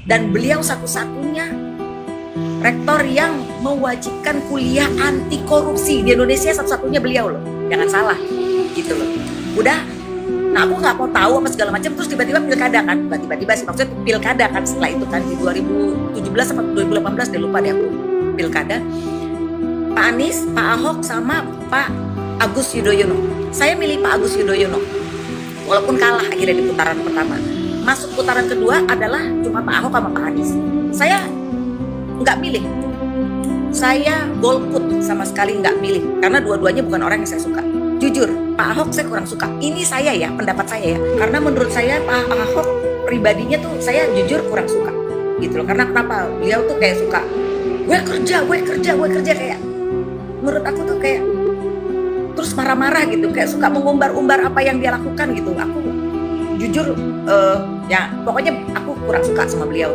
Dan beliau satu-satunya rektor yang mewajibkan kuliah anti korupsi di Indonesia, satu-satunya beliau loh, jangan salah gitu loh. Udah, nah aku nggak mau tahu apa segala macam, terus tiba-tiba pilkada kan, tiba-tiba sih maksudnya pilkada kan setelah itu kan di 2017 atau 2018 deh lupa deh aku pilkada. Pak Anies, Pak Ahok sama Pak Agus Yudhoyono. Saya milih Pak Agus Yudhoyono, walaupun kalah akhirnya di putaran pertama. Masuk putaran kedua adalah cuma Pak Ahok sama Pak Anies. Saya nggak milih, saya golput sama sekali nggak milih karena dua-duanya bukan orang yang saya suka. Jujur, Pak Ahok saya kurang suka. Ini saya ya, pendapat saya ya. Karena menurut saya Pak Ahok pribadinya tuh saya jujur kurang suka gitu loh. Karena kenapa? Beliau tuh kayak suka gue kerja kayak, menurut aku tuh kayak terus marah-marah gitu, kayak suka mengumbar-umbar apa yang dia lakukan gitu. Aku jujur ya pokoknya aku kurang suka sama beliau.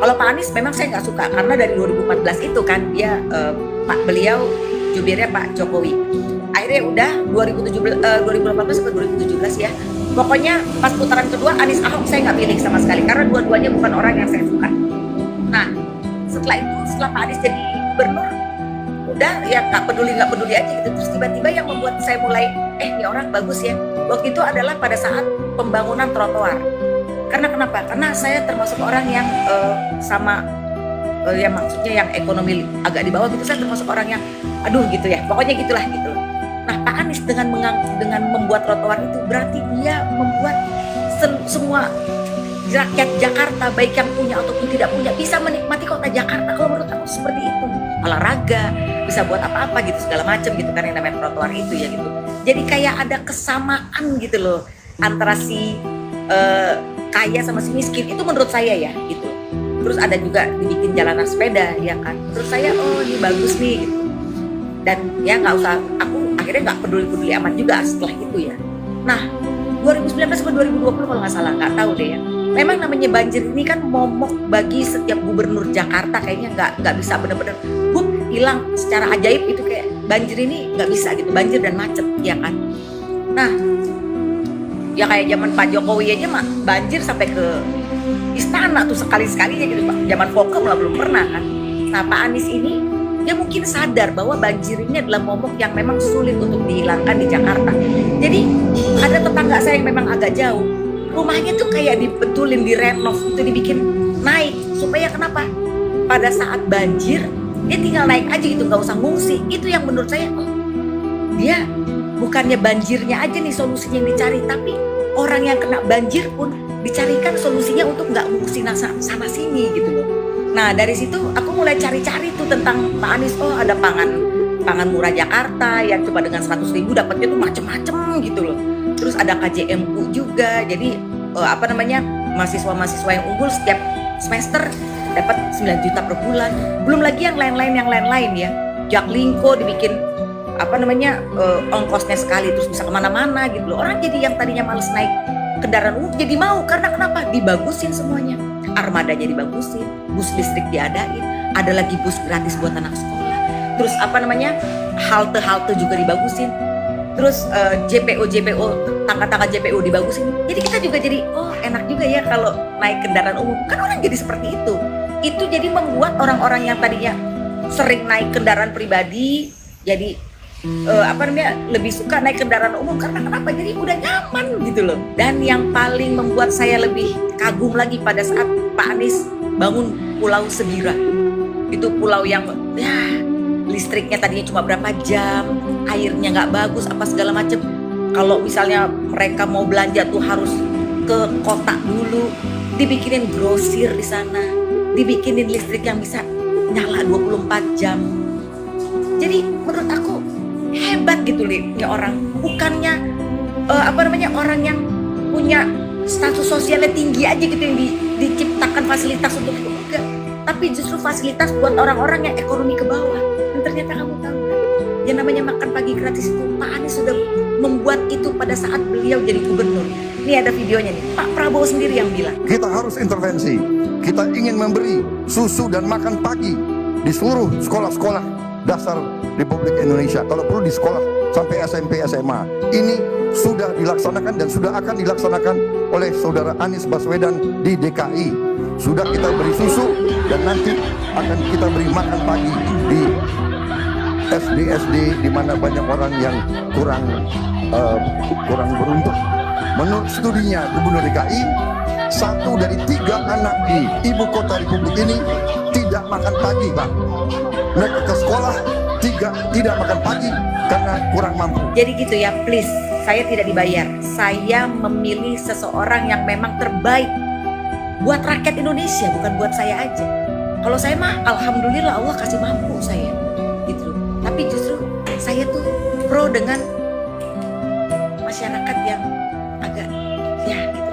Kalau Pak Anies memang saya nggak suka karena dari 2014 itu kan dia beliau jubirnya Pak Jokowi. Akhirnya udah 2018 atau 2017 ya. Pokoknya pas putaran kedua Anies Ahok saya nggak pilih sama sekali karena dua-duanya bukan orang yang saya suka. Nah setelah itu, setelah Pak Anies jadi gubernur, udah ya nggak peduli aja gitu. Terus tiba-tiba yang membuat saya mulai ini orang bagus ya, waktu itu adalah pada saat pembangunan trotoar. Karena kenapa? Karena saya termasuk orang yang ya maksudnya yang ekonomi agak di bawah gitu. Saya termasuk orang yang aduh gitu ya, pokoknya gitulah gitu. Nah Pak Anies dengan membuat trotoar itu berarti dia membuat semua rakyat Jakarta baik yang punya ataupun tidak punya bisa menikmati kota Jakarta. Kalau menurut aku seperti itu, olahraga bisa buat apa-apa gitu segala macam gitu kan yang namanya trotoar itu ya gitu. Jadi kayak ada kesamaan gitu loh antara si kaya sama si miskin, itu menurut saya ya gitu. Terus ada juga dibikin jalanan sepeda ya kan. Terus saya oh ini bagus nih gitu. Dan ya nggak usah, aku akhirnya nggak peduli amat juga setelah itu ya. Nah 2019 sampai 2020 kalau nggak salah, nggak tahu deh ya. Memang namanya banjir ini kan momok bagi setiap gubernur Jakarta, kayaknya nggak bisa benar-benar hilang secara ajaib. Itu kayak banjir ini nggak bisa gitu, banjir dan macet ya kan. Nah ya kayak zaman Pak Jokowi aja mah banjir sampai ke istana tuh sekali-sekalinya gitu Pak. Zaman Foke malah belum pernah kan. Nah Pak Anies ini dia mungkin sadar bahwa banjir ini adalah momok yang memang sulit untuk dihilangkan di Jakarta. Jadi ada tetangga saya yang memang agak jauh, rumahnya tuh kayak dibetulin, direnov, itu dibikin naik supaya kenapa? Pada saat banjir dia tinggal naik aja gitu, nggak usah ngungsi. Itu yang menurut saya dia bukannya banjirnya aja nih solusinya yang dicari, tapi orang yang kena banjir pun dicarikan solusinya untuk nggak ngungsi sana sini gitu loh. Nah dari situ aku mulai cari-cari tuh tentang Pak Anies. Oh ada pangan murah Jakarta yang cuma dengan 100.000 dapatnya tuh macem-macem gitu loh. Terus ada KJMU juga, jadi mahasiswa-mahasiswa yang unggul setiap semester dapat 9 juta per bulan. Belum lagi yang lain-lain ya. Jaklingko dibikin ongkosnya sekali terus bisa kemana-mana gitu loh. Orang jadi yang tadinya males naik kendaraan umum jadi mau, karena kenapa? Dibagusin semuanya. Armadanya dibagusin, bus listrik diadain, ada lagi bus gratis buat anak sekolah. Terus halte-halte juga dibagusin. Terus JPO tangga-tangga JPO dibagusin. Jadi kita juga jadi enak juga ya kalau naik kendaraan umum. Kan orang jadi seperti itu. Itu jadi membuat orang-orang yang tadinya sering naik kendaraan pribadi jadi lebih suka naik kendaraan umum. Karena kenapa? Jadi udah nyaman gitu loh. Dan yang paling membuat saya lebih kagum lagi pada saat Pak Anies bangun Pulau Sebira. Itu pulau yang ya listriknya tadinya cuma berapa jam, airnya nggak bagus apa segala macem. Kalau misalnya mereka mau belanja tuh harus ke kota dulu, dibikinin grosir di sana, dibikinin listrik yang bisa nyala 24 jam. Jadi menurut aku hebat gitu nih orang. Bukannya orang yang punya status sosialnya tinggi aja gitu yang diciptakan fasilitas untuk itu, enggak. Tapi justru fasilitas buat orang-orang yang ekonomi ke bawah. Dan ternyata kamu tahu kan, yang namanya makan pagi gratis itu Pak Anies sudah membuat itu pada saat beliau jadi gubernur. Ini ada videonya nih, Pak Prabowo sendiri yang bilang. Kita harus intervensi. Kita ingin memberi susu dan makan pagi di seluruh sekolah-sekolah dasar Republik Indonesia. Kalau perlu di sekolah sampai SMP, SMA. Ini sudah dilaksanakan dan sudah akan dilaksanakan oleh saudara Anies Baswedan di DKI. Sudah kita beri susu dan nanti akan kita beri makan pagi di SD di mana banyak orang yang kurang beruntung. Menurut studinya Gubernur DKI, 1 dari 3 anak di ibu kota Republik ini tidak makan pagi, Bang. Mereka ke sekolah tidak makan pagi karena kurang mampu. Jadi gitu ya, please. Saya tidak dibayar. Saya memilih seseorang yang memang terbaik buat rakyat Indonesia, bukan buat saya aja. Kalau saya mah, alhamdulillah Allah kasih mampu saya, gitu. Tapi justru saya tuh pro dengan masyarakat yang agak ya gitu.